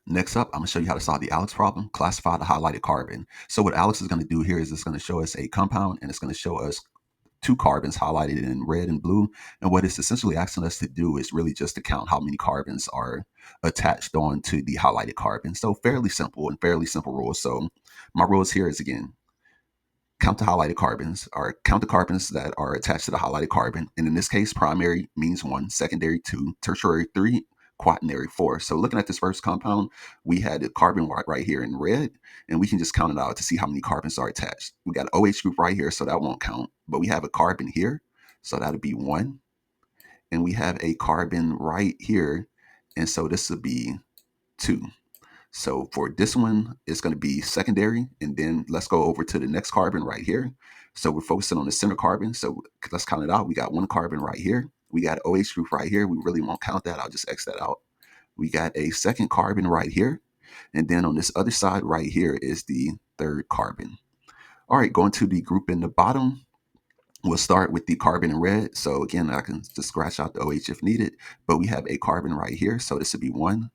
Next up, I'm going to show you how to solve the ALEKS problem, classify the highlighted carbon. So what ALEKS is going to do here is it's going to show us a compound, and it's going to show us two carbons highlighted in red and blue. And what it's essentially asking us to do is really just to count how many carbons are attached on to the highlighted carbon. So fairly simple and fairly simple rules. So my rules here is, again, count the highlighted carbons, or count the carbons that are attached to the highlighted carbon. And in this case, primary means 1, secondary 2, tertiary 3, quaternary 4. So looking at this first compound, we had the carbon right here in red, and we can just count it out to see how many carbons are attached. We got an OH group right here, so that won't count. But we have a carbon here, so that'll be 1. And we have a carbon right here, and so this would be 2. So for this one, it's going to be secondary. And then let's go over to the next carbon right here. So we're focusing on the center carbon. So let's count it out. We got one carbon right here. We got OH group right here. We really won't count that. I'll just X that out. We got a second carbon right here. And then on this other side right here is the third carbon. All right, going to the group in the bottom. We'll start with the carbon in red. So again, I can just scratch out the OH if needed, but we have a carbon right here. So this would be 1.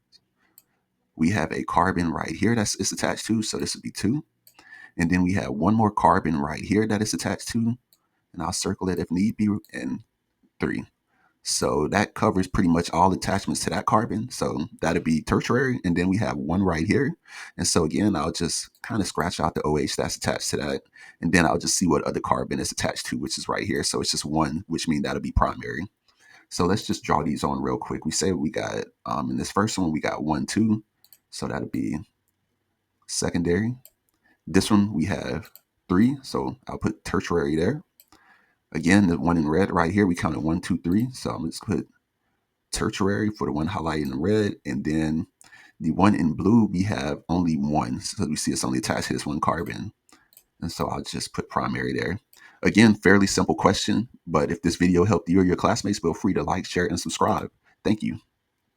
We have a carbon right here that's it's attached to, so this would be 2. And then we have one more carbon right here that is attached to, and I'll circle it if need be, and 3. So that covers pretty much all attachments to that carbon. So that'd be tertiary. And then we have 1 right here. And so again, I'll just kind of scratch out the OH that's attached to that. And then I'll just see what other carbon is attached to, which is right here. So it's just 1, which means that'll be primary. So let's just draw these on real quick. We say we got, in this first one, we got 1, 2. So that'll be secondary. This one we have 3, so I'll put tertiary there. Again, the one in red right here, we counted 1, 2, 3. So I'm just put tertiary for the one highlighted in red. And then the one in blue, we have only 1. So we see it's only attached to this one carbon. And so I'll just put primary there. Again, fairly simple question, but if this video helped you or your classmates, feel free to like, share, and subscribe. Thank you.